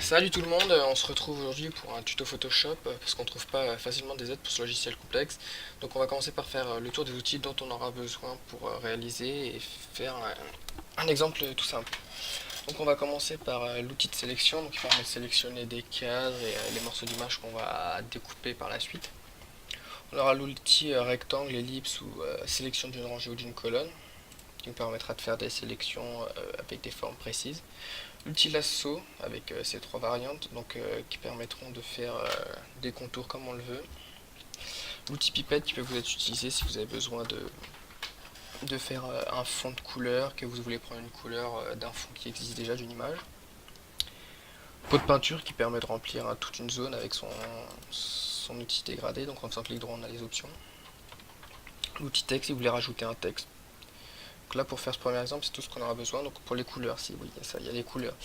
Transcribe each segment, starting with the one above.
Salut tout le monde, on se retrouve aujourd'hui pour un tuto Photoshop parce qu'on trouve pas facilement des aides pour ce logiciel complexe. Donc on va commencer par faire le tour des outils dont on aura besoin pour réaliser et faire un exemple tout simple. Donc on va commencer par l'outil de sélection, donc qui permet de sélectionner des cadres et les morceaux d'image qu'on va découper par la suite. On aura l'outil rectangle, ellipse ou sélection d'une rangée ou d'une colonne qui nous permettra de faire des sélections avec des formes précises. L'outil lasso avec ces trois variantes qui permettront de faire des contours comme on le veut. L'outil pipette qui peut vous être utilisé si vous avez besoin de faire un fond de couleur, que vous voulez prendre une couleur d'un fond qui existe déjà d'une image. Pot de peinture qui permet de remplir toute une zone avec son outil dégradé, donc en faisant clic droit on a les options. L'outil texte si vous voulez rajouter un texte. Donc là pour faire ce premier exemple c'est tout ce qu'on aura besoin. Donc pour les couleurs, si oui, il y a les couleurs.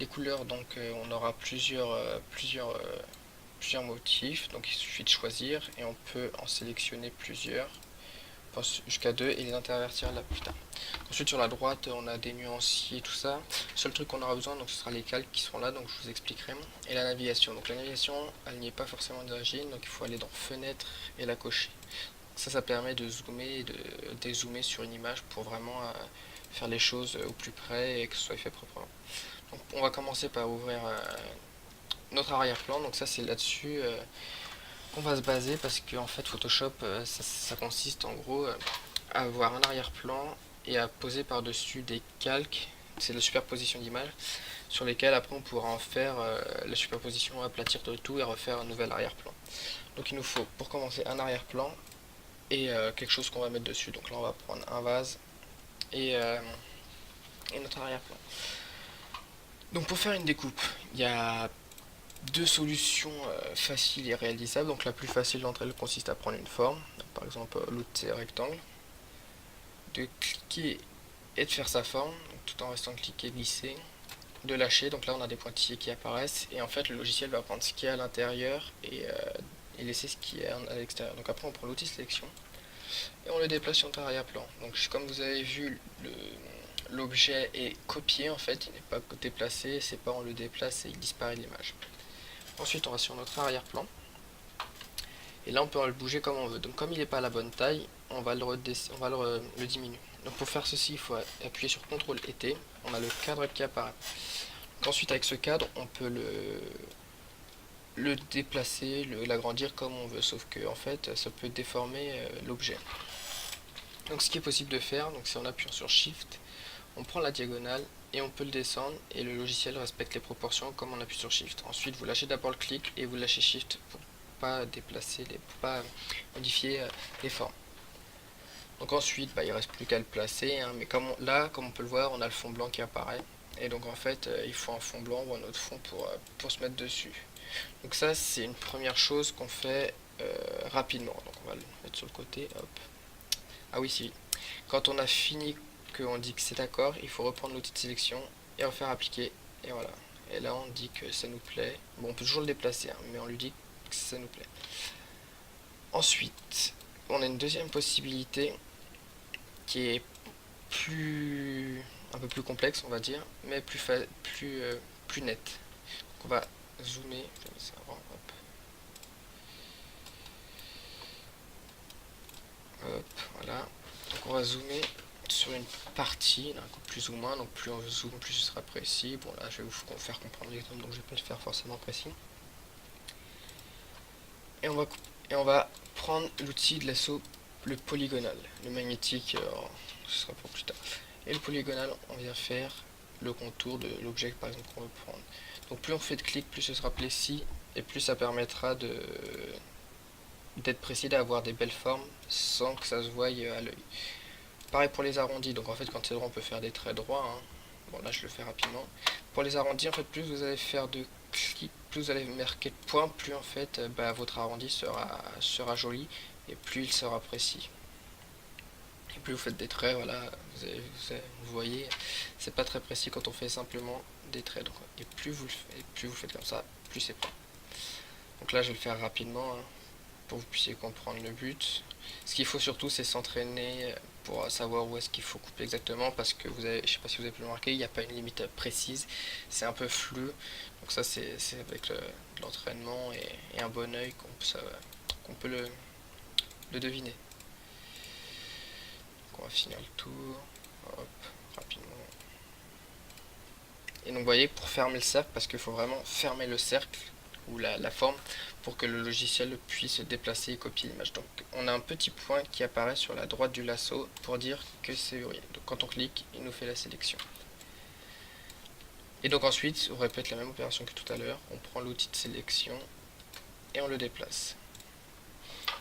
Les couleurs, on aura plusieurs motifs, donc il suffit de choisir et on peut en sélectionner plusieurs, enfin, jusqu'à deux, et les intervertir là plus tard. Ensuite sur la droite on a des nuanciers, tout ça. Le seul truc qu'on aura besoin donc ce sera les calques qui seront là, donc je vous expliquerai. Et la navigation, donc la navigation elle n'y est pas forcément d'origine, donc il faut aller dans fenêtre et la cocher. Ça permet de zoomer et de dézoomer sur une image pour vraiment faire les choses au plus près et que ce soit fait proprement. Donc, on va commencer par ouvrir notre arrière-plan, donc ça c'est là-dessus qu'on va se baser parce que en fait Photoshop ça consiste en gros à avoir un arrière-plan et à poser par-dessus des calques, c'est la superposition d'images sur lesquelles après on pourra en faire la superposition, aplatir de tout et refaire un nouvel arrière-plan. Donc il nous faut pour commencer un arrière-plan et quelque chose qu'on va mettre dessus. Donc là on va prendre un vase et notre arrière-plan. Donc pour faire une découpe, il y a deux solutions faciles et réalisables. Donc la plus facile d'entre elles consiste à prendre une forme, par exemple l'outil rectangle, de cliquer et de faire sa forme, tout en restant cliqué, glisser, de lâcher, donc là on a des pointillés qui apparaissent, et en fait le logiciel va prendre ce qui est à l'intérieur et laisser ce qui est à l'extérieur. Donc après on prend l'outil sélection, et on le déplace sur notre arrière-plan. Donc comme vous avez vu, l'objet est copié en fait, il n'est pas déplacé, c'est pas on le déplace et il disparaît de l'image. Ensuite on va sur notre arrière-plan, et là on peut le bouger comme on veut. Donc comme il n'est pas à la bonne taille, on va le diminuer. Donc pour faire ceci, il faut appuyer sur CTRL et T, on a le cadre qui apparaît. Donc ensuite avec ce cadre, on peut le déplacer, l'agrandir comme on veut, sauf que en fait ça peut déformer l'objet. Donc ce qui est possible de faire, c'est en appuyant sur Shift, on prend la diagonale et on peut le descendre et le logiciel respecte les proportions comme on appuie sur Shift. Ensuite vous lâchez d'abord le clic et vous lâchez Shift pour pas déplacer, pour pas modifier les formes. Donc ensuite il ne reste plus qu'à le placer, mais comme on peut le voir, on a le fond blanc qui apparaît. Et donc en fait il faut un fond blanc ou un autre fond pour se mettre dessus. Donc ça c'est une première chose qu'on fait rapidement. Donc on va le mettre sur le côté, hop. Ah oui, si. Quand on a fini, qu'on dit que c'est d'accord, il faut reprendre l'outil de sélection et refaire appliquer. Et voilà. Et là on dit que ça nous plaît. Bon, on peut toujours le déplacer, mais on lui dit que ça nous plaît. Ensuite, on a une deuxième possibilité qui est un peu plus complexe, on va dire, mais plus nette. Donc on va zoomer. Hop. Hop, voilà. Donc on va zoomer sur une partie, un coup plus ou moins, donc plus on zoome, plus ce sera précis. Bon là je vais vous faire comprendre l'exemple, donc je vais pas le faire forcément précis. Et on va prendre l'outil de l'assaut, le polygonal, le magnétique, ce sera pour plus tard. Et le polygonal, on vient faire le contour de l'objet par exemple qu'on veut prendre. Donc plus on fait de clics, plus ce sera précis, et plus ça permettra d'être précis, d'avoir des belles formes sans que ça se voie à l'œil. Pareil pour les arrondis, donc en fait quand c'est droit on peut faire des traits droits, Bon là je le fais rapidement. Pour les arrondis en fait plus vous allez faire de clics, plus vous allez marquer de points, plus en fait votre arrondi sera joli et plus il sera précis. Et plus vous faites des traits, voilà, vous voyez, c'est pas très précis quand on fait simplement des traits. Donc, et plus vous faites comme ça, plus c'est propre. Donc là je vais le faire rapidement pour que vous puissiez comprendre le but. Ce qu'il faut surtout c'est s'entraîner pour savoir où est-ce qu'il faut couper exactement parce que je sais pas si vous avez pu le remarquer, il n'y a pas une limite précise, c'est un peu flou. Donc ça c'est avec de l'entraînement et un bon oeil qu'on peut le deviner. Donc on va finir le tour, hop, rapidement. Et donc vous voyez, pour fermer le cercle, parce qu'il faut vraiment fermer le cercle ou la forme pour que le logiciel puisse se déplacer et copier l'image. Donc on a un petit point qui apparaît sur la droite du lasso pour dire que c'est verrouillé. Donc quand on clique, il nous fait la sélection. Et donc ensuite, on répète la même opération que tout à l'heure. On prend l'outil de sélection et on le déplace.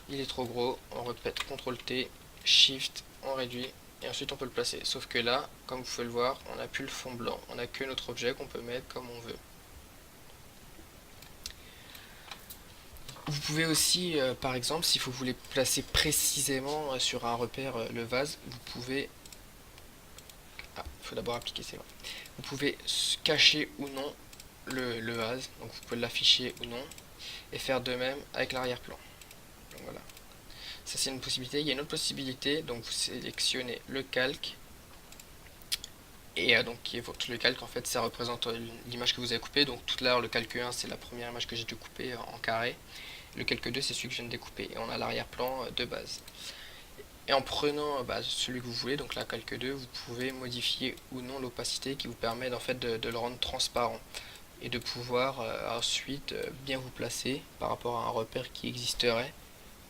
Il est trop gros, on répète CTRL T, SHIFT, on réduit et ensuite on peut le placer. Sauf que là, comme vous pouvez le voir, on n'a plus le fond blanc. On n'a que notre objet qu'on peut mettre comme on veut. Vous pouvez aussi, par exemple, si vous voulez placer précisément sur un repère le vase, vous pouvez... Ah, il faut d'abord appliquer, c'est vrai. Vous pouvez cacher ou non le vase, donc vous pouvez l'afficher ou non, et faire de même avec l'arrière-plan. Donc voilà. Ça c'est une possibilité. Il y a une autre possibilité, donc vous sélectionnez le calque, et donc le calque en fait ça représente l'image que vous avez coupée. Donc tout à l'heure le calque 1 c'est la première image que j'ai dû couper en carré. Le calque 2 c'est celui que je viens de découper et on a l'arrière-plan de base. Et en prenant celui que vous voulez, donc la calque 2, vous pouvez modifier ou non l'opacité qui vous permet en fait de le rendre transparent et de pouvoir ensuite bien vous placer par rapport à un repère qui existerait.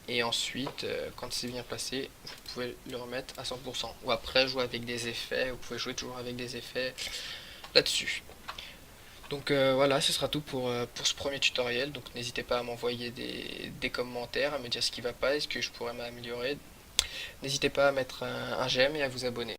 Et ensuite, quand c'est bien placé, vous pouvez le remettre à 100%. Ou après, jouer avec des effets, vous pouvez jouer toujours avec des effets là-dessus. Donc voilà, ce sera tout pour ce premier tutoriel. Donc n'hésitez pas à m'envoyer des commentaires, à me dire ce qui va pas et ce que je pourrais m'améliorer. N'hésitez pas à mettre un j'aime et à vous abonner.